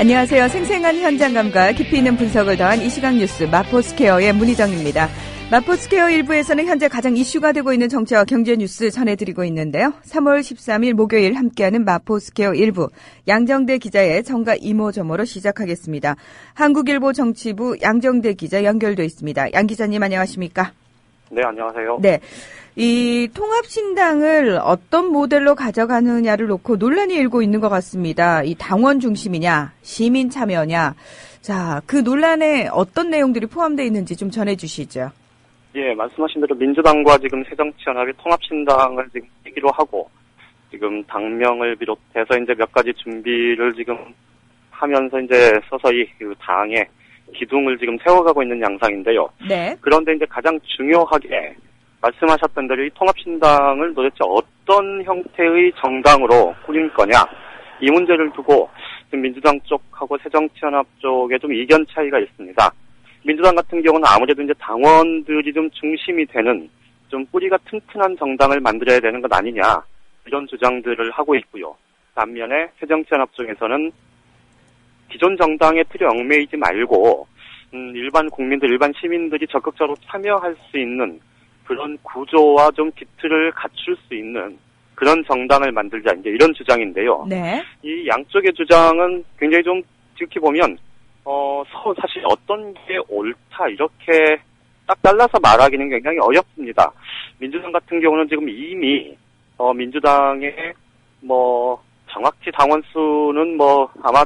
안녕하세요. 생생한 현장감과 깊이 있는 분석을 더한 이 시각 뉴스 마포스퀘어의 문희정입니다. 마포스퀘어 1부에서는 현재 가장 이슈가 되고 있는 정치와 경제 뉴스 전해드리고 있는데요. 3월 13일 목요일 함께하는 마포스퀘어 1부 양정대 기자의 정가 이모저모로 시작하겠습니다. 한국일보 정치부 양정대 기자 연결돼 있습니다. 양 기자님 안녕하십니까? 네, 안녕하세요. 네, 이 통합신당을 어떤 모델로 가져가느냐를 놓고 논란이 일고 있는 것 같습니다. 이 당원 중심이냐, 시민 참여냐. 자, 그 논란에 어떤 내용들이 포함되어 있는지 좀 전해주시죠. 예, 말씀하신 대로 민주당과 지금 새정치연합이 통합신당을 지금 쓰기로 하고, 지금 당명을 비롯해서 이제 몇 가지 준비를 지금 하면서 이제 서서히 그 당의 기둥을 지금 세워가고 있는 양상인데요. 네. 그런데 이제 가장 중요하게 말씀하셨던 대로 이 통합신당을 도대체 어떤 형태의 정당으로 꾸릴 거냐, 이 문제를 두고 지금 민주당 쪽하고 새정치연합 쪽에 좀 이견 차이가 있습니다. 민주당 같은 경우는 아무래도 이제 당원들이 좀 중심이 되는 좀 뿌리가 튼튼한 정당을 만들어야 되는 것 아니냐, 이런 주장들을 하고 있고요. 반면에 새정치연합 쪽에서는 기존 정당의 틀에 얽매이지 말고 일반 국민들, 일반 시민들이 적극적으로 참여할 수 있는 그런 구조와 좀 기틀을 갖출 수 있는 그런 정당을 만들자, 이제 이런 주장인데요. 네. 이 양쪽의 주장은 굉장히 좀 지극히 보면 사실 어떤 게 옳다 이렇게 딱 잘라서 말하기는 굉장히 어렵습니다. 민주당 같은 경우는 지금 이미 민주당의 정확히 당원 수는 아마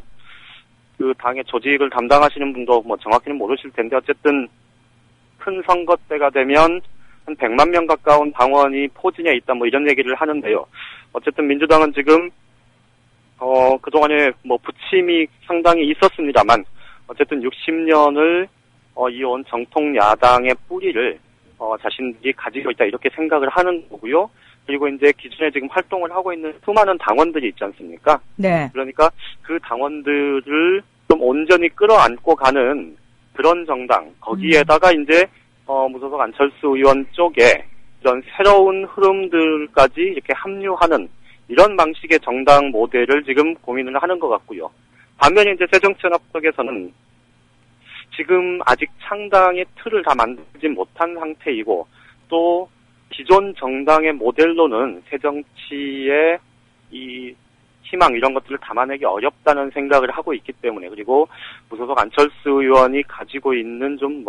그 당의 조직을 담당하시는 분도 정확히는 모르실 텐데, 어쨌든 큰 선거 때가 되면 한 100만 명 가까운 당원이 포진해 있다 이런 얘기를 하는데요. 어쨌든 민주당은 지금 그동안에 부침이 상당히 있었습니다만, 어쨌든 60년을 이어온 정통 야당의 뿌리를 자신들이 가지고 있다, 이렇게 생각을 하는 거고요. 그리고 이제 기존에 지금 활동을 하고 있는 수많은 당원들이 있지 않습니까? 네. 그러니까 그 당원들을 좀 온전히 끌어안고 가는 그런 정당, 거기에다가 이제 무소속 안철수 의원 쪽에 이런 새로운 흐름들까지 이렇게 합류하는 이런 방식의 정당 모델을 지금 고민을 하는 것 같고요. 반면에 이제 새정치연합 쪽에서는 지금 아직 창당의 틀을 다 만들지 못한 상태이고, 또 기존 정당의 모델로는 새정치의 이 희망 이런 것들을 담아내기 어렵다는 생각을 하고 있기 때문에, 그리고 무소속 안철수 의원이 가지고 있는 좀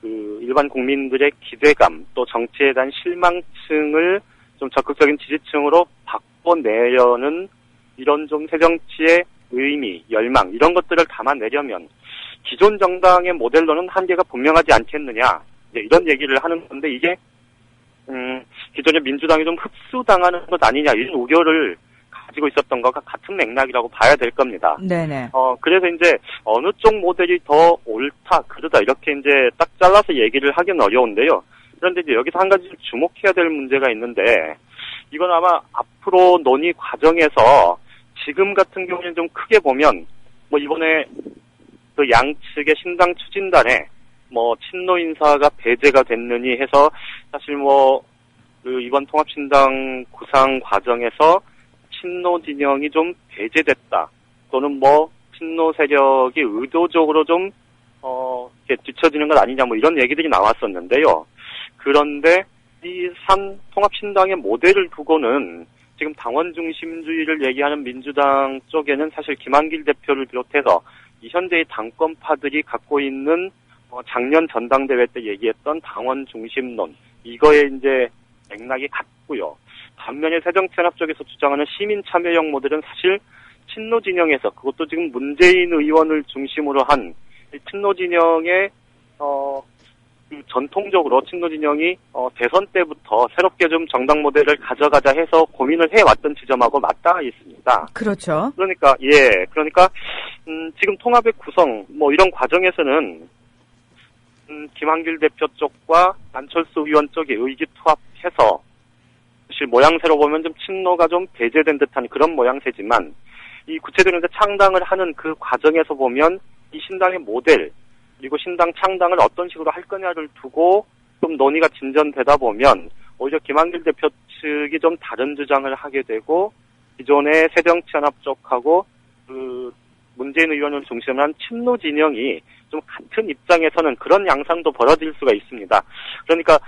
그 일반 국민들의 기대감, 또 정치에 대한 실망층을 좀 적극적인 지지층으로 바꿔내려는 이런 좀 새정치의 의미, 열망 이런 것들을 담아내려면 기존 정당의 모델로는 한계가 분명하지 않겠느냐, 이제 이런 얘기를 하는 건데, 이게 기존의 민주당이 좀 흡수당하는 것 아니냐, 이런 우려를 가지고 있었던 것과 같은 맥락이라고 봐야 될 겁니다. 네네. 그래서 이제 어느 쪽 모델이 더 옳다, 그르다 이렇게 이제 딱 잘라서 얘기를 하기는 어려운데요. 그런데 이제 여기서 한 가지 주목해야 될 문제가 있는데, 이건 아마 앞으로 논의 과정에서 지금 같은 경우는 좀 크게 보면 이번에 그 양측의 신당 추진단에 친노 인사가 배제가 됐느니 해서 사실 그 이번 통합신당 구상 과정에서 친노 진영이 좀 배제됐다, 또는 친노 세력이 의도적으로 좀 이렇게 뒤처지는 것 아니냐, 이런 얘기들이 나왔었는데요. 그런데 이 통합신당의 모델을 두고는 지금 당원 중심주의를 얘기하는 민주당 쪽에는 사실 김한길 대표를 비롯해서 이 현재의 당권파들이 갖고 있는 작년 전당대회 때 얘기했던 당원 중심론, 이거에 이제 맥락이 같고요. 반면에 새정치연합 쪽에서 주장하는 시민 참여형 모델은 사실 친노 진영에서, 그것도 지금 문재인 의원을 중심으로 한 친노 진영의 전통적으로 친노 진영이 대선 때부터 새롭게 좀 정당 모델을 가져가자 해서 고민을 해왔던 지점하고 맞닿아 있습니다. 그렇죠. 그러니까 지금 통합의 구성 이런 과정에서는 김한길 대표 쪽과 안철수 의원 쪽이 의기투합해서 사실 모양새로 보면 좀 친노가 좀 배제된 듯한 그런 모양새지만, 이 구체적으로 창당을 하는 그 과정에서 보면 이 신당의 모델, 그리고 신당 창당을 어떤 식으로 할 거냐를 두고 좀 논의가 진전되다 보면 오히려 김한길 대표 측이 좀 다른 주장을 하게 되고, 기존의 새정치연합 쪽하고 그 문재인 의원을 중심으로 한 친노 진영이 좀 같은 입장에서는 그런 양상도 벌어질 수가 있습니다. 그러니까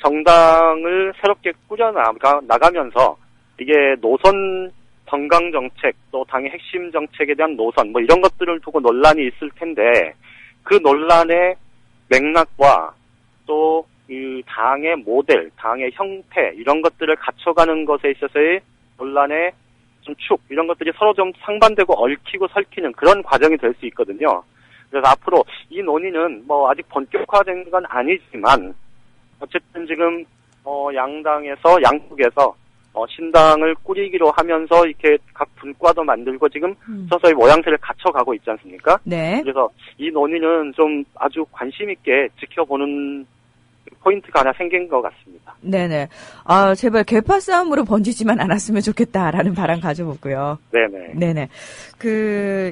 정당을 새롭게 꾸려나가면서 이게 노선 건강 정책, 또 당의 핵심 정책에 대한 노선, 뭐 이런 것들을 두고 논란이 있을 텐데, 그 논란의 맥락과 또 이 당의 모델, 당의 형태, 이런 것들을 갖춰가는 것에 있어서의 논란의 좀 축, 이런 것들이 서로 좀 상반되고 얽히고 설키는 그런 과정이 될 수 있거든요. 그래서 앞으로 이 논의는 뭐 아직 본격화된 건 아니지만, 어쨌든 지금, 양쪽에서 신당을 꾸리기로 하면서 이렇게 각 분과도 만들고 지금 서서히 모양새를 갖춰가고 있지 않습니까? 네. 그래서 이 논의는 좀 아주 관심 있게 지켜보는 포인트가 하나 생긴 것 같습니다. 네네. 제발 개파 싸움으로 번지지만 않았으면 좋겠다라는 바람 가져보고요. 네네. 네네.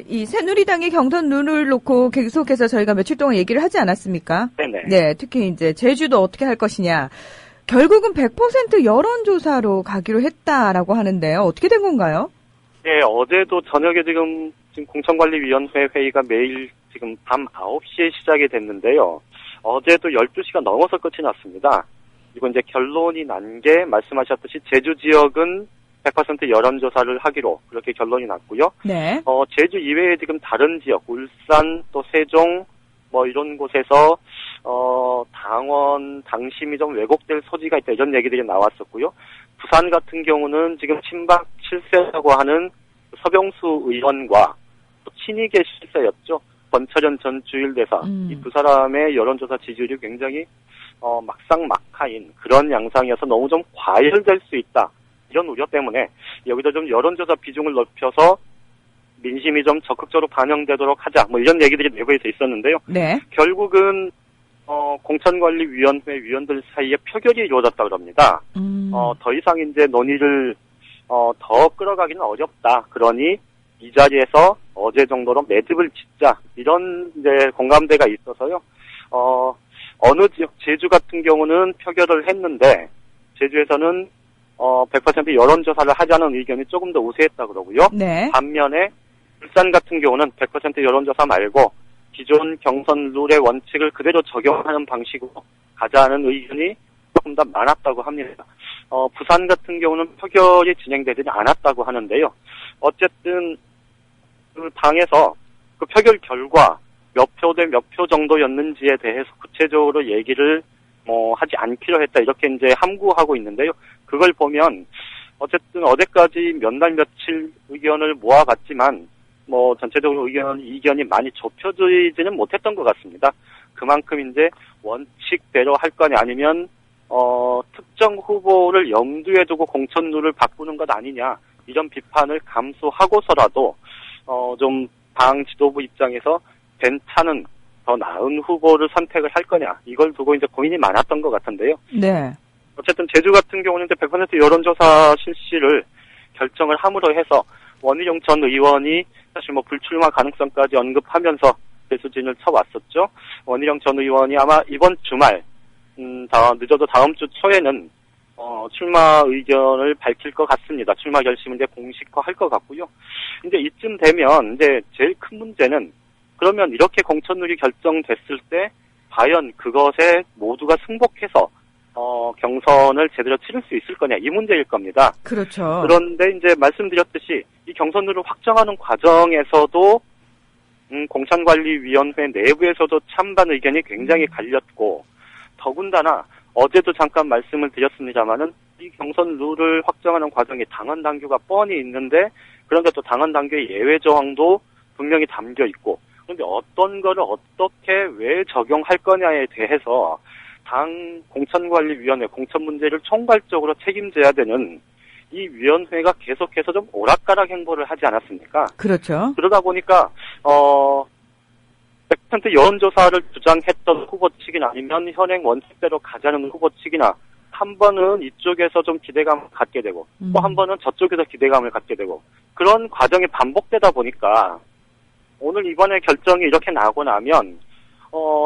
이 새누리당의 경선 룰을 놓고 계속해서 저희가 며칠 동안 얘기를 하지 않았습니까? 네네. 네. 특히 이제 제주도 어떻게 할 것이냐. 결국은 100% 여론조사로 가기로 했다라고 하는데요. 어떻게 된 건가요? 네, 어제도 저녁에 지금 공천관리위원회 회의가 매일 지금 밤 9시에 시작이 됐는데요. 어제도 12시가 넘어서 끝이 났습니다. 그리고 이제 결론이 난 게 말씀하셨듯이 제주 지역은 100% 여론조사를 하기로 그렇게 결론이 났고요. 네. 제주 이외에 지금 다른 지역, 울산 또 세종 뭐 이런 곳에서 당심이 좀 왜곡될 소지가 있다 이런 얘기들이 나왔었고요. 부산 같은 경우는 지금 친박 실세라고 하는 서병수 의원과 또 친이계 실세였죠. 권철현 전 주일대사 이 두 사람의 여론조사 지지율이 굉장히 막상막하인 그런 양상이어서 너무 좀 과열될 수 있다. 이런 우려 때문에 여기도 좀 여론조사 비중을 높여서 민심이 좀 적극적으로 반영되도록 하자. 뭐 이런 얘기들이 내부에서 있었는데요. 네. 결국은 공천관리위원회 위원들 사이에 표결이 이루어졌다고 합니다. 더 이상 이제 논의를 더 끌어가기는 어렵다. 그러니 이 자리에서 어제 정도로 매듭을 짓자. 이런 이제 공감대가 있어서요. 어느 지역, 제주 같은 경우는 표결을 했는데, 제주에서는 100% 여론조사를 하자는 의견이 조금 더 우세했다고 그러고요. 네. 반면에 울산 같은 경우는 100% 여론조사 말고 기존 경선 룰의 원칙을 그대로 적용하는 방식으로 가자는 의견이 조금 더 많았다고 합니다. 부산 같은 경우는 표결이 진행되지 않았다고 하는데요. 어쨌든 그 당에서 그 표결 결과 몇 표 대 몇 표 정도였는지에 대해서 구체적으로 얘기를 하지 않기로 했다 이렇게 이제 함구하고 있는데요. 그걸 보면 어쨌든 어제까지 몇 날 며칠 의견을 모아갔지만 전체적으로 이견이 많이 좁혀지지는 못했던 것 같습니다. 그만큼 이제 원칙대로 할 거냐 아니면 특정 후보를 염두에 두고 공천 룰을 바꾸는 것 아니냐 이런 비판을 감수하고서라도 좀 당 지도부 입장에서 괜찮은 더 나은 후보를 선택을 할 거냐 이걸 두고 이제 고민이 많았던 것 같은데요. 네. 어쨌든 제주 같은 경우는 이제 100% 여론조사 실시를 결정을 함으로 해서 원희룡 전 의원이 사실 불출마 가능성까지 언급하면서 배수진을 쳐왔었죠. 원희룡 전 의원이 아마 이번 주말, 늦어도 다음 주 초에는 출마 의견을 밝힐 것 같습니다. 출마 결심을 이제 공식화할 것 같고요. 이제 이쯤 되면 이제 제일 큰 문제는 그러면 이렇게 공천룰이 결정됐을 때 과연 그것에 모두가 승복해서 경선을 제대로 치를 수 있을 거냐 이 문제일 겁니다. 그렇죠. 그런데 이제 말씀드렸듯이 이 경선룰을 확정하는 과정에서도 공천관리위원회 내부에서도 찬반 의견이 굉장히 갈렸고 더군다나 어제도 잠깐 말씀을 드렸습니다마는 이 경선 룰을 확정하는 과정에 당헌 당규가 뻔히 있는데 그런데 또 당헌 당규의 예외 조항도 분명히 담겨 있고 그런데 어떤 거를 어떻게 왜 적용할 거냐에 대해서 당 공천관리위원회 공천 문제를 총괄적으로 책임져야 되는 이 위원회가 계속해서 좀 오락가락 행보를 하지 않았습니까? 그렇죠. 그러다 보니까 100% 여론조사를 주장했던 후보 측이나 아니면 현행 원칙대로 가자는 후보 측이나 한 번은 이쪽에서 좀 기대감을 갖게 되고 또 한 번은 저쪽에서 기대감을 갖게 되고 그런 과정이 반복되다 보니까 오늘 이번에 결정이 이렇게 나고 나면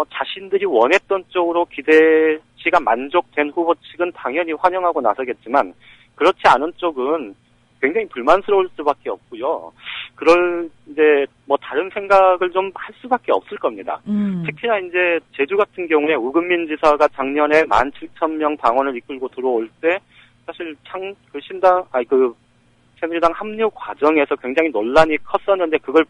자신들이 원했던 쪽으로 기대치가 만족된 후보 측은 당연히 환영하고 나서겠지만 그렇지 않은 쪽은 굉장히 불만스러울 수밖에 없고요. 그럴 이제 뭐 다른 생각을 좀 할 수밖에 없을 겁니다. 특히나 이제 제주 같은 경우에 우금민 지사가 작년에 17,000명 당원을 이끌고 들어올 때 사실 새누리당 합류 과정에서 굉장히 논란이 컸었는데 그걸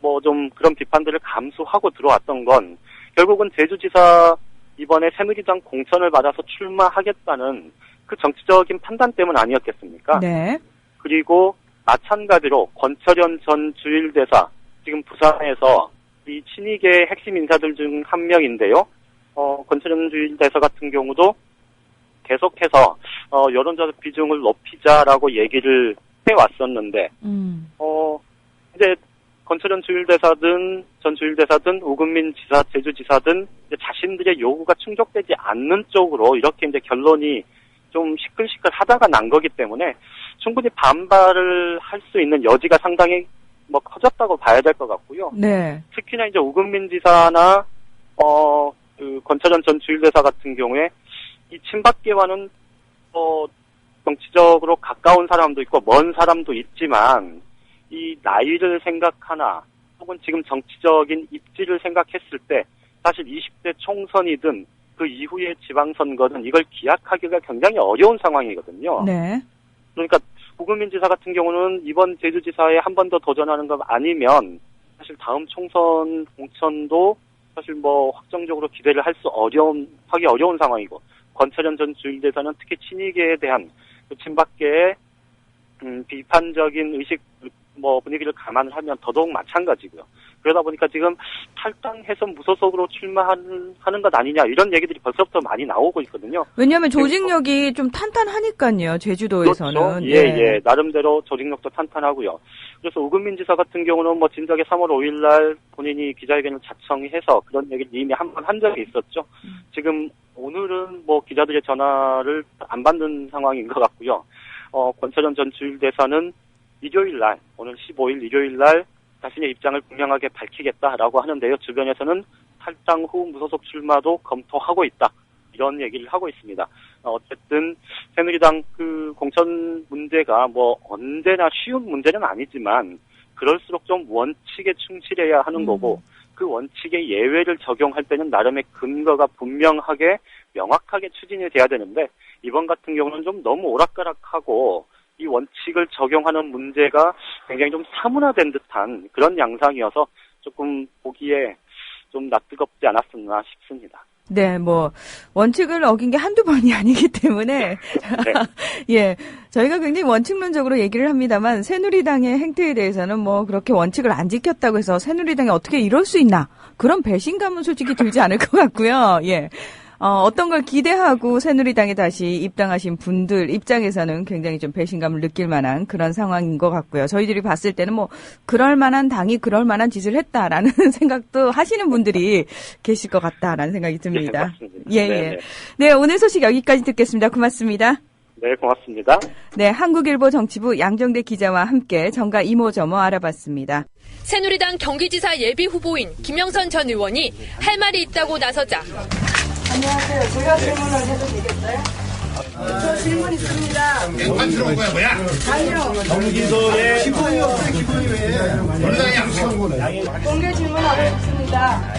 뭐 좀 그런 비판들을 감수하고 들어왔던 건 결국은 제주지사 이번에 새누리당 공천을 받아서 출마하겠다는 그 정치적인 판단 때문 아니었겠습니까? 네. 그리고 마찬가지로 권철현 전 주일대사 지금 부산에서 이 친이계의 핵심 인사들 중 한 명인데요. 권철현 주일대사 같은 경우도 계속해서 여론조사 비중을 높이자라고 얘기를 해왔었는데 이제 권철현 전 주일대사든 우금민 지사, 제주지사든 이제 자신들의 요구가 충족되지 않는 쪽으로 이렇게 이제 결론이 좀 시끌시끌하다가 난 거기 때문에 충분히 반발을 할 수 있는 여지가 상당히 뭐 커졌다고 봐야 될 것 같고요. 네. 특히나 이제 우금민 지사나 그 권철현 전 주일대사 같은 경우에 이 친박계와는 정치적으로 가까운 사람도 있고 먼 사람도 있지만 이 나이를 생각하나 혹은 지금 정치적인 입지를 생각했을 때 사실 20대 총선이든 그 이후의 지방선거든 이걸 기약하기가 굉장히 어려운 상황이거든요. 네. 그러니까 우금민 지사 같은 경우는 이번 제주지사에 한 번 더 도전하는 것 아니면 사실 다음 총선 공천도 사실 뭐 확정적으로 기대를 하기 어려운 상황이고 권철현 전 주일대사는 특히 친이계에 대한 그 친박계의 비판적인 의식 분위기를 감안을 하면 더더욱 마찬가지고요. 그러다 보니까 지금 탈당해서 무소속으로 출마하는 것 아니냐 이런 얘기들이 벌써부터 많이 나오고 있거든요. 왜냐하면 조직력이 좀 탄탄하니까요. 제주도에서는. 그렇죠. 예. 나름대로 조직력도 탄탄하고요. 그래서 우금민 지사 같은 경우는 진작에 3월 5일 날 본인이 기자회견을 자청해서 그런 얘기를 이미 한 번 한 적이 있었죠. 지금 오늘은 기자들의 전화를 안 받는 상황인 것 같고요. 권철현 전 주일대사는 일요일 날, 오늘 15일 일요일 날 자신의 입장을 분명하게 밝히겠다라고 하는데요. 주변에서는 탈당 후 무소속 출마도 검토하고 있다. 이런 얘기를 하고 있습니다. 어쨌든 새누리당 그 공천 문제가 언제나 쉬운 문제는 아니지만 그럴수록 좀 원칙에 충실해야 하는 거고 그 원칙의 예외를 적용할 때는 나름의 근거가 분명하게 명확하게 추진이 돼야 되는데 이번 같은 경우는 좀 너무 오락가락하고 이 원칙을 적용하는 문제가 굉장히 좀 사문화된 듯한 그런 양상이어서 조금 보기에 좀 낯뜨겁지 않았었나 싶습니다. 네, 원칙을 어긴 게 한두 번이 아니기 때문에. 네. 예. 저희가 굉장히 원칙론적으로 얘기를 합니다만, 새누리당의 행태에 대해서는 그렇게 원칙을 안 지켰다고 해서 새누리당이 어떻게 이럴 수 있나. 그런 배신감은 솔직히 들지 않을 것 같고요. 예. 어떤 걸 기대하고 새누리당에 다시 입당하신 분들 입장에서는 굉장히 좀 배신감을 느낄 만한 그런 상황인 것 같고요. 저희들이 봤을 때는 그럴 만한 당이 그럴 만한 짓을 했다라는 생각도 하시는 분들이 계실 것 같다라는 생각이 듭니다. 예. 네, 오늘 소식 여기까지 듣겠습니다. 고맙습니다. 네, 고맙습니다. 네, 한국일보 정치부 양정대 기자와 함께 정가 이모저모 알아봤습니다. 새누리당 경기지사 예비 후보인 김영선 전 의원이 할 말이 있다고 나서자 안녕하세요. 제가 질문을 해도 되겠어요? 저 질문 있습니다. 안 들어온 거야, 뭐야? 아니요. 경기도에 기본이 없어요, 기본이 왜? 원장이 양성 공개 질문하고 싶습니다.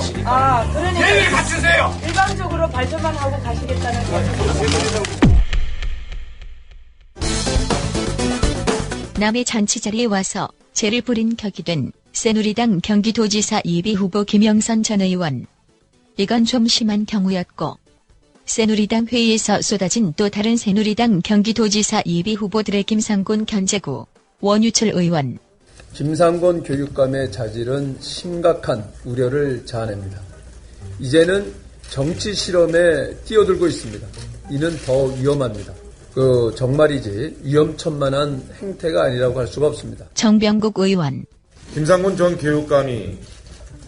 그러니까. 내일 갖추세요! 일방적으로 발표만 하고 가시겠다는 거죠. 남의 잔치 자리에 와서 죄를 부린 격이 된 새누리당 경기도지사 예비 후보 김영선 전 의원. 이건 좀 심한 경우였고 새누리당 회의에서 쏟아진 또 다른 새누리당 경기도지사 예비 후보들의 김상곤 견제구, 원유철 의원. 김상곤 교육감의 자질은 심각한 우려를 자아냅니다. 이제는 정치 실험에 뛰어들고 있습니다. 이는 더 위험합니다. 정말이지 위험천만한 행태가 아니라고 할 수가 없습니다. 정병국 의원. 김상곤 전 교육감이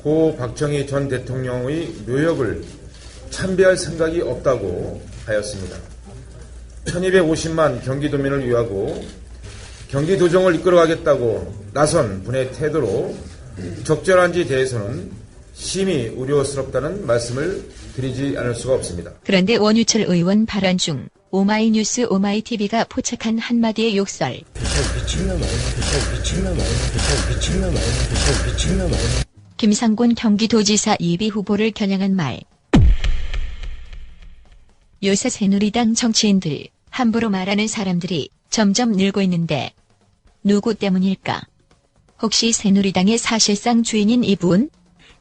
고 박정희 전 대통령의 묘역을 참배할 생각이 없다고 하였습니다. 1250만 경기도민을 위하고 경기도정을 이끌어가겠다고 나선 분의 태도로 적절한지에 대해서는 심히 우려스럽다는 말씀을 드리지 않을 수가 없습니다. 그런데 원유철 의원 발언 중 오마이뉴스 오마이TV가 포착한 한마디의 욕설. 김상곤 경기도지사 예비 후보를 겨냥한 말. 요새 새누리당 정치인들, 함부로 말하는 사람들이 점점 늘고 있는데 누구 때문일까? 혹시 새누리당의 사실상 주인인 이분?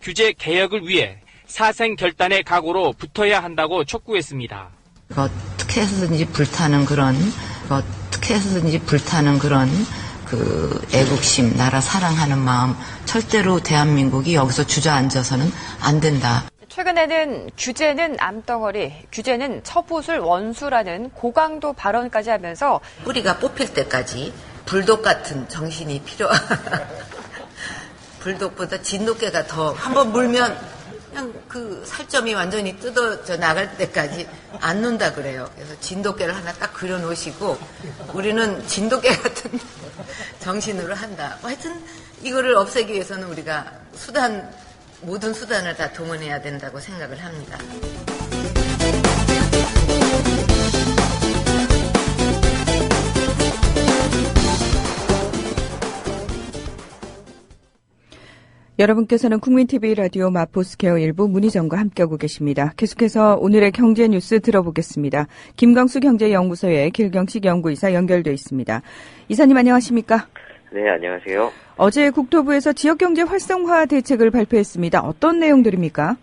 규제 개혁을 위해 사생결단의 각오로 붙어야 한다고 촉구했습니다. 어떻게 해서든지 불타는 그런 그 애국심, 나라 사랑하는 마음, 절대로 대한민국이 여기서 주저앉아서는 안 된다. 최근에는 규제는 암덩어리, 규제는 처붓을 원수라는 고강도 발언까지 하면서 뿌리가 뽑힐 때까지 불독 같은 정신이 불독보다 진돗개가 더 한번 물면 그냥 그 살점이 완전히 뜯어져 나갈 때까지 안 논다 그래요. 그래서 진돗개를 하나 딱 그려놓으시고 우리는 진돗개 같은 정신으로 한다. 하여튼 이거를 없애기 위해서는 우리가 모든 수단을 다 동원해야 된다고 생각을 합니다. 여러분께서는 국민TV 라디오 마포스케어 일부 문희정과 함께하고 계십니다. 계속해서 오늘의 경제 뉴스 들어보겠습니다. 김광수 경제연구소의 길경식 연구이사 연결돼 있습니다. 이사님 안녕하십니까? 네, 안녕하세요. 어제 국토부에서 지역경제 활성화 대책을 발표했습니다. 어떤 내용들입니까?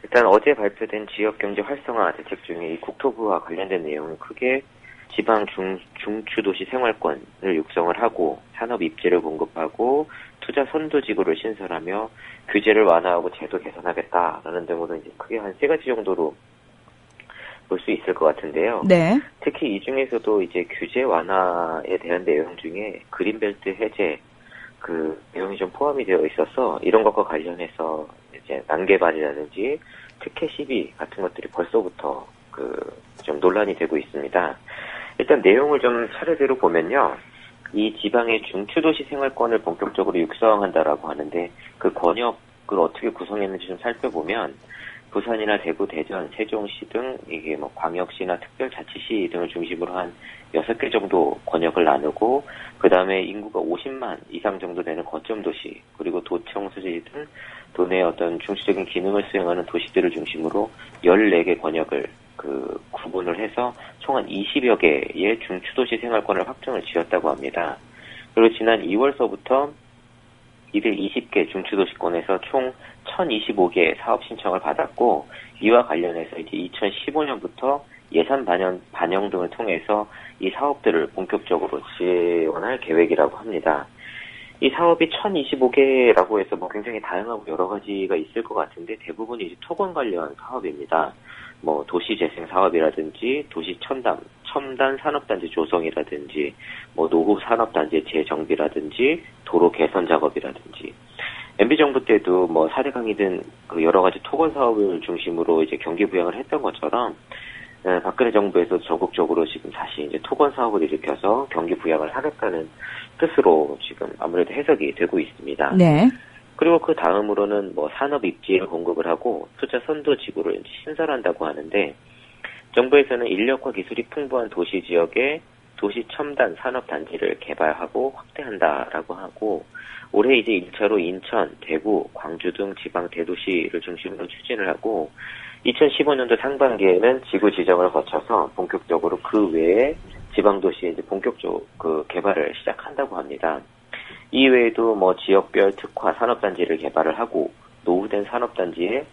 일단 어제 발표된 지역경제 활성화 대책 중에 이 국토부와 관련된 내용은 크게 지방 중추도시 생활권을 육성을 하고 산업 입지를 공급하고 투자 선도지구를 신설하며 규제를 완화하고 제도 개선하겠다라는 등으로 이제 크게 한 3가지 정도로 볼 수 있을 것 같은데요. 네. 특히 이 중에서도 이제 규제 완화에 대한 내용 중에 그린벨트 해제 그 내용이 좀 포함이 되어 있어서 이런 것과 관련해서 이제 난개발이라든지 특혜 시비 같은 것들이 벌써부터 좀 논란이 되고 있습니다. 일단 내용을 좀 차례대로 보면요. 이 지방의 중추도시 생활권을 본격적으로 육성한다라고 하는데 그 권역을 어떻게 구성했는지 좀 살펴보면 부산이나 대구, 대전, 세종시 등 이게 뭐 광역시나 특별자치시 등을 중심으로 한 6개 정도 권역을 나누고 그 다음에 인구가 50만 이상 정도 되는 거점 도시 그리고 도청, 수지 등 도내의 어떤 중추적인 기능을 수행하는 도시들을 중심으로 14개 권역을 구분을 해서 총 한 20여 개의 중추도시 생활권을 확정을 지었다고 합니다. 그리고 지난 2월서부터 220개 중추도시권에서 총 1025개의 사업 신청을 받았고 이와 관련해서 이제 2015년부터 예산 반영 등을 통해서 이 사업들을 본격적으로 지원할 계획이라고 합니다. 이 사업이 1025개라고 해서 뭐 굉장히 다양하고 여러 가지가 있을 것 같은데 대부분이 이제 토건 관련 사업입니다. 뭐 도시재생 사업이라든지 도시 첨단 산업단지 조성이라든지 뭐 노후 산업단지 재정비라든지 도로 개선 작업이라든지 MB정부 때도 뭐 4대 강이든 그 여러 가지 토건 사업을 중심으로 이제 경기 부양을 했던 것처럼 박근혜 정부에서 적극적으로 지금 다시 이제 토건 사업을 일으켜서 경기 부양을 하겠다는 뜻으로 지금 아무래도 해석이 되고 있습니다. 네. 그리고 그 다음으로는 뭐 산업 입지를 공급을 하고 투자 선도 지구를 신설한다고 하는데 정부에서는 인력과 기술이 풍부한 도시 지역에 도시 첨단 산업 단지를 개발하고 확대한다라고 하고 올해 이제 1차로 인천, 대구, 광주 등 지방 대도시를 중심으로 추진을 하고 2015년도 상반기에는 지구 지정을 거쳐서 본격적으로 그 외에 지방 도시에 이제 본격적으로 개발을 시작한다고 합니다. 이외에도 뭐 지역별 특화 산업단지를 개발을 하고 노후된 산업단지에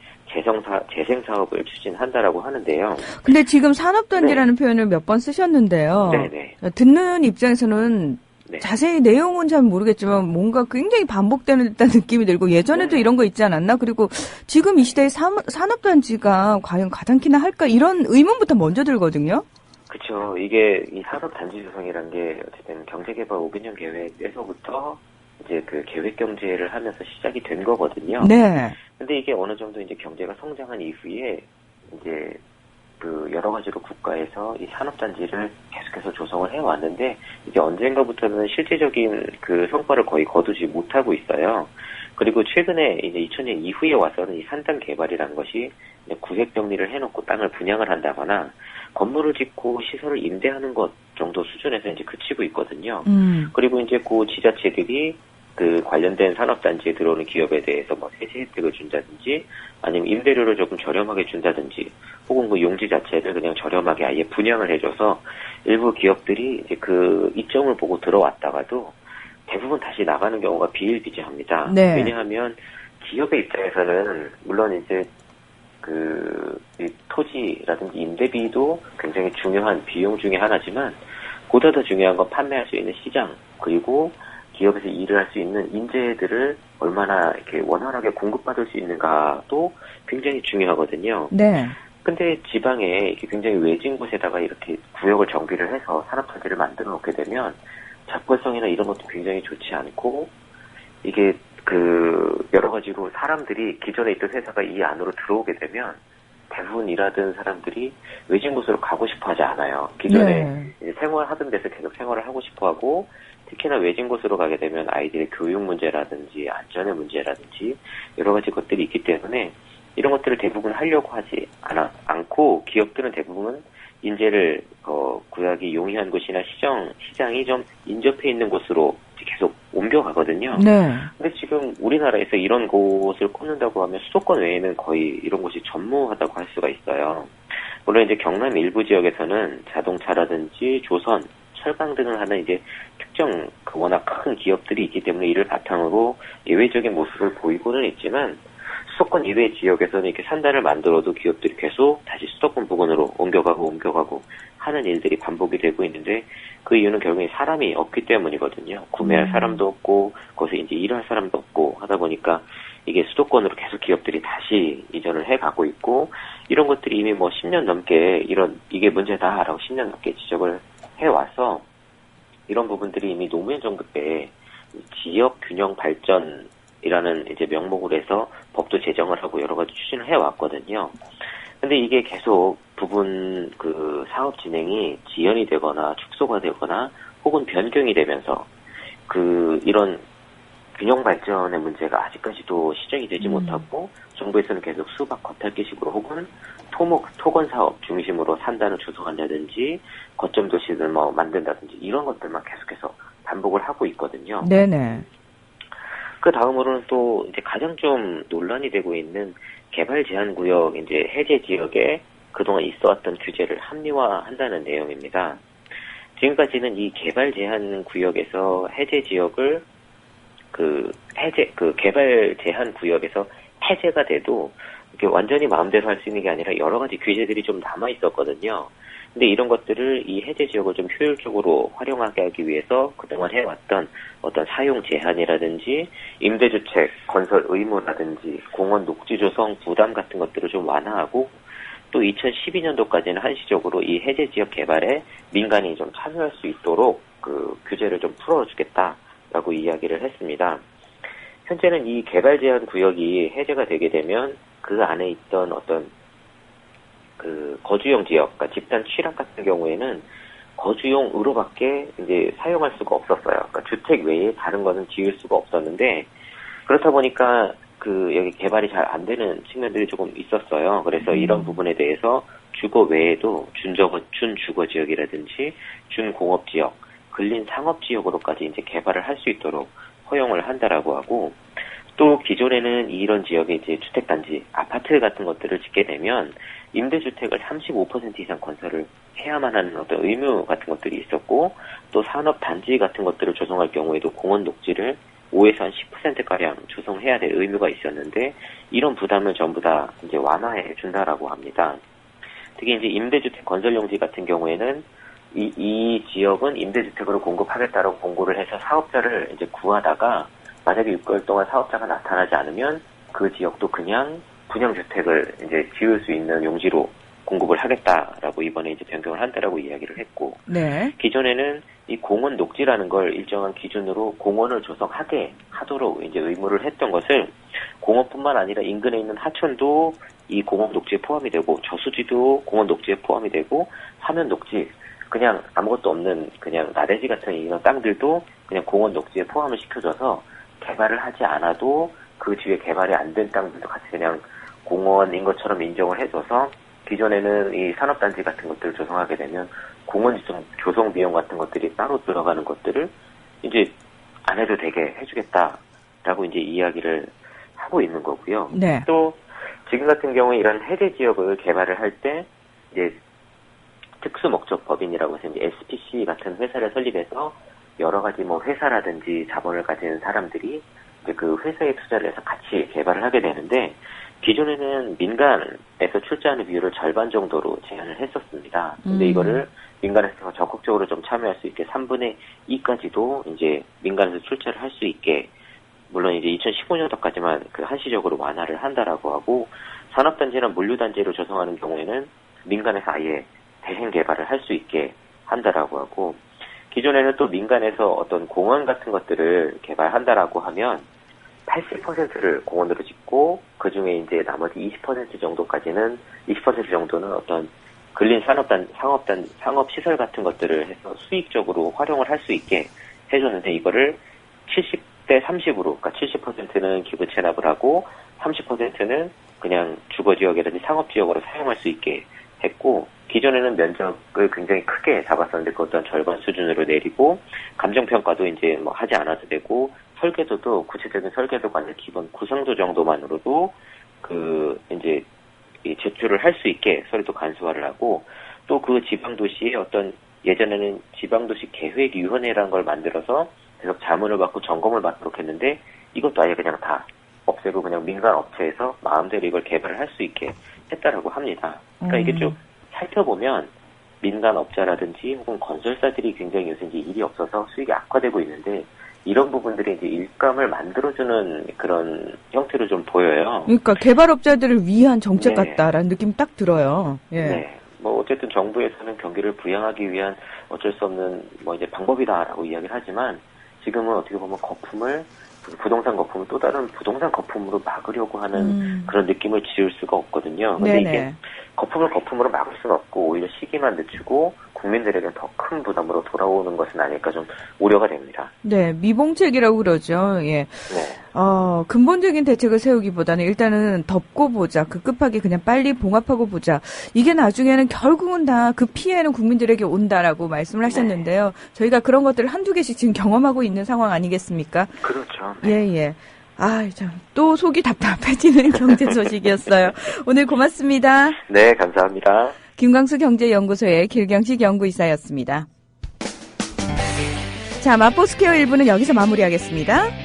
재생 사업을 추진한다라고 하는데요. 근데 지금 산업단지라는 표현을 몇 번 쓰셨는데요. 네네. 듣는 입장에서는 네. 자세히 내용은 잘 모르겠지만 뭔가 굉장히 반복되는 듯한 느낌이 들고 예전에도 이런 거 있지 않았나? 그리고 지금 이 시대에 산업단지가 과연 가장 키나 할까? 이런 의문부터 먼저 들거든요. 그렇죠. 이게 이 산업단지 조성이란 게 어쨌든 경제개발 5개년 계획에서부터 이제 그 계획 경제를 하면서 시작이 된 거거든요. 네. 근데 이게 어느 정도 이제 경제가 성장한 이후에 이제 그 여러 가지로 국가에서 이 산업단지를 계속해서 조성을 해왔는데 이게 언젠가부터는 실질적인 그 성과를 거의 거두지 못하고 있어요. 그리고 최근에 이제 2000년 이후에 와서는 이 산단 개발이라는 것이 구획 정리를 해놓고 땅을 분양을 한다거나 건물을 짓고 시설을 임대하는 것 정도 수준에서 이제 그치고 있거든요. 그리고 이제 그 지자체들이 그 관련된 산업단지에 들어오는 기업에 대해서 뭐 세제 혜택을 준다든지 아니면 임대료를 조금 저렴하게 준다든지 혹은 그 용지 자체를 그냥 저렴하게 아예 분양을 해줘서 일부 기업들이 이제 그 이점을 보고 들어왔다가도 대부분 다시 나가는 경우가 비일비재합니다. 네. 왜냐하면 기업의 입장에서는 물론 이제 이 토지라든지 임대비도 굉장히 중요한 비용 중에 하나지만 보다 더 중요한 건 판매할 수 있는 시장 그리고 기업에서 일을 할 수 있는 인재들을 얼마나 이렇게 원활하게 공급받을 수 있는가도 굉장히 중요하거든요. 네. 근데 지방에 이렇게 굉장히 외진 곳에다가 이렇게 구역을 정비를 해서 산업단지를 만들어 놓게 되면 접근성이나 이런 것도 굉장히 좋지 않고 이게 여러 가지로 사람들이 기존에 있던 회사가 이 안으로 들어오게 되면 대부분 일하던 사람들이 외진 곳으로 가고 싶어 하지 않아요. 기존에 이제 생활하던 데서 계속 생활을 하고 싶어 하고 특히나 외진 곳으로 가게 되면 아이들의 교육 문제라든지 안전의 문제라든지 여러 가지 것들이 있기 때문에 이런 것들을 대부분 하려고 하지 않고 기업들은 대부분 인재를 구역이 용이한 곳이나 시장이 좀 인접해 있는 곳으로 계속 옮겨가거든요. 네. 근데 지금 우리나라에서 이런 곳을 꼽는다고 하면 수도권 외에는 거의 이런 곳이 전무하다고 할 수가 있어요. 물론 이제 경남 일부 지역에서는 자동차라든지 조선, 철강 등을 하는 이제 특정 워낙 큰 기업들이 있기 때문에 이를 바탕으로 예외적인 모습을 보이고는 있지만 수도권 이외 지역에서는 이렇게 산단을 만들어도 기업들이 계속 다시 수도권 부근으로 옮겨가고 하는 일들이 반복이 되고 있는데 그 이유는 결국에 사람이 없기 때문이거든요. 구매할 사람도 없고 거기서 이제 일할 사람도 없고 하다 보니까 이게 수도권으로 계속 기업들이 다시 이전을 해가고 있고 이런 것들이 이미 뭐 10년 넘게 이게 문제다라고 10년 넘게 지적을 해와서 이런 부분들이 이미 노무현 정부 때 지역 균형 발전이라는 이제 명목으로 해서 법도 제정을 하고 여러 가지 추진을 해왔거든요. 근데 이게 계속 부분 사업 진행이 지연이 되거나 축소가 되거나 혹은 변경이 되면서 이런 균형 발전의 문제가 아직까지도 시정이 되지 못하고 정부에서는 계속 수박 겉핥기식으로 혹은 토건 사업 중심으로 산단을 조성한다든지 거점 도시들 만든다든지 이런 것들만 계속해서 반복을 하고 있거든요. 네네. 그 다음으로는 또 이제 가장 좀 논란이 되고 있는 개발 제한 구역 이제 해제 지역에 그동안 있어왔던 규제를 합리화한다는 내용입니다. 지금까지는 이 개발 제한 구역에서 해제 지역을 개발 제한 구역에서 해제가 돼도 이렇게 완전히 마음대로 할 수 있는 게 아니라 여러 가지 규제들이 좀 남아 있었거든요. 근데 이런 것들을 이 해제 지역을 좀 효율적으로 활용하게 하기 위해서 그동안 해왔던 어떤 사용 제한이라든지 임대주택 건설 의무라든지 공원 녹지 조성 부담 같은 것들을 좀 완화하고 또 2012년도까지는 한시적으로 이 해제 지역 개발에 민간이 좀 참여할 수 있도록 규제를 좀 풀어주겠다라고 이야기를 했습니다. 현재는 이 개발 제한 구역이 해제가 되게 되면 그 안에 있던 어떤 거주용 지역, 그러니까 집단 취락 같은 경우에는 거주용으로밖에 이제 사용할 수가 없었어요. 그러니까 주택 외에 다른 것은 지을 수가 없었는데 그렇다 보니까 여기 개발이 잘 안 되는 측면들이 조금 있었어요. 그래서 이런 부분에 대해서 주거 외에도 준주거 지역이라든지 준공업 지역, 근린 상업 지역으로까지 이제 개발을 할 수 있도록 허용을 한다라고 하고 또 기존에는 이런 지역에 이제 주택단지, 아파트 같은 것들을 짓게 되면 임대주택을 35% 이상 건설을 해야만 하는 어떤 의무 같은 것들이 있었고 또 산업단지 같은 것들을 조성할 경우에도 공원 녹지를 5에서 한 10%가량 조성해야 될 의무가 있었는데 이런 부담을 전부 다 이제 완화해 준다라고 합니다. 특히 이제 임대주택 건설용지 같은 경우에는 이 지역은 임대주택으로 공급하겠다라고 공고를 해서 사업자를 이제 구하다가 만약에 6개월 동안 사업자가 나타나지 않으면 그 지역도 그냥 분양주택을 이제 지을 수 있는 용지로 공급을 하겠다라고 이번에 이제 변경을 한다라고 이야기를 했고, 네. 기존에는 이 공원 녹지라는 걸 일정한 기준으로 공원을 조성하게 하도록 이제 의무를 했던 것을 공원뿐만 아니라 인근에 있는 하천도 이 공원 녹지에 포함이 되고 저수지도 공원 녹지에 포함이 되고 화면 녹지 그냥 아무것도 없는 그냥 나대지 같은 이런 땅들도 그냥 공원 녹지에 포함을 시켜줘서 개발을 하지 않아도 그 뒤에 개발이 안 된 땅들도 같이 그냥 공원인 것처럼 인정을 해줘서 기존에는 이 산업단지 같은 것들을 조성하게 되면 공원 조성 비용 같은 것들이 따로 들어가는 것들을 이제 안 해도 되게 해주겠다라고 이제 이야기를 하고 있는 거고요. 네. 또 지금 같은 경우에 이런 해제 지역을 개발을 할 때 이제 특수목적법인이라고 해서 이제 SPC 같은 회사를 설립해서 여러 가지 뭐 회사라든지 자본을 가진 사람들이 이제 그 회사에 투자를 해서 같이 개발을 하게 되는데 기존에는 민간에서 출자하는 비율을 절반 정도로 제한을 했었습니다. 근데 이거를 민간에서 적극적으로 좀 참여할 수 있게 3분의 2까지도 이제 민간에서 출자를 할 수 있게 물론 이제 2015년도까지만 그 한시적으로 완화를 한다라고 하고 산업단지나 물류단지를 조성하는 경우에는 민간에서 아예 대행 개발을 할 수 있게 한다라고 하고 기존에는 또 민간에서 어떤 공원 같은 것들을 개발한다라고 하면 80%를 공원으로 짓고 그 중에 이제 나머지 20% 정도까지는 20% 정도는 어떤 근린 상업 시설 같은 것들을 해서 수익적으로 활용을 할 수 있게 해줬는데 이거를 70대 30으로 그러니까 70%는 기부 체납을 하고 30%는 그냥 주거 지역이라든지 상업 지역으로 사용할 수 있게 했고 기존에는 면적을 굉장히 크게 잡았었는데 그것도 한 절반 수준으로 내리고 감정평가도 이제 뭐 하지 않아도 되고 설계도도 구체적인 설계도가 아니라 기본 구성도 정도만으로도 그 이제 제출을 할 수 있게 서류도 간소화를 하고 또 그 지방도시의 어떤 예전에는 지방도시 계획위원회라는 걸 만들어서 계속 자문을 받고 점검을 받도록 했는데 이것도 아예 그냥 다 없애고 그냥 민간 업체에서 마음대로 이걸 개발을 할 수 있게 했다라고 합니다. 그러니까 이게 좀 살펴보면 민간 업자라든지 혹은 건설사들이 굉장히 요새 이제 일이 없어서 수익이 악화되고 있는데 이런 부분들이 이제 일감을 만들어주는 그런 형태로 좀 보여요. 그러니까 개발업자들을 위한 정책 네. 같다라는 느낌이 딱 들어요. 예. 네. 뭐 어쨌든 정부에서는 경기를 부양하기 위한 어쩔 수 없는 뭐 이제 방법이다라고 이야기를 하지만 지금은 어떻게 보면 부동산 거품을 또 다른 부동산 거품으로 막으려고 하는 그런 느낌을 지울 수가 없거든요. 근데 네네. 이게 거품으로 막을 수는 없고 오히려 시기만 늦추고 국민들에게 더 큰 부담으로 돌아오는 것은 아닐까 좀 우려가 됩니다. 네, 미봉책이라고 그러죠. 예. 네. 근본적인 대책을 세우기보다는 일단은 덮고 보자. 급하게 그냥 빨리 봉합하고 보자. 이게 나중에는 결국은 다 그 피해는 국민들에게 온다라고 말씀을 하셨는데요. 저희가 그런 것들을 한두 개씩 지금 경험하고 있는 상황 아니겠습니까? 그렇죠. 네. 예. 아, 참, 또 속이 답답해지는 경제 소식이었어요. 오늘 고맙습니다. 네, 감사합니다. 김광수 경제연구소의 길경식 연구이사였습니다. 자, 마포스퀘어 1부는 여기서 마무리하겠습니다.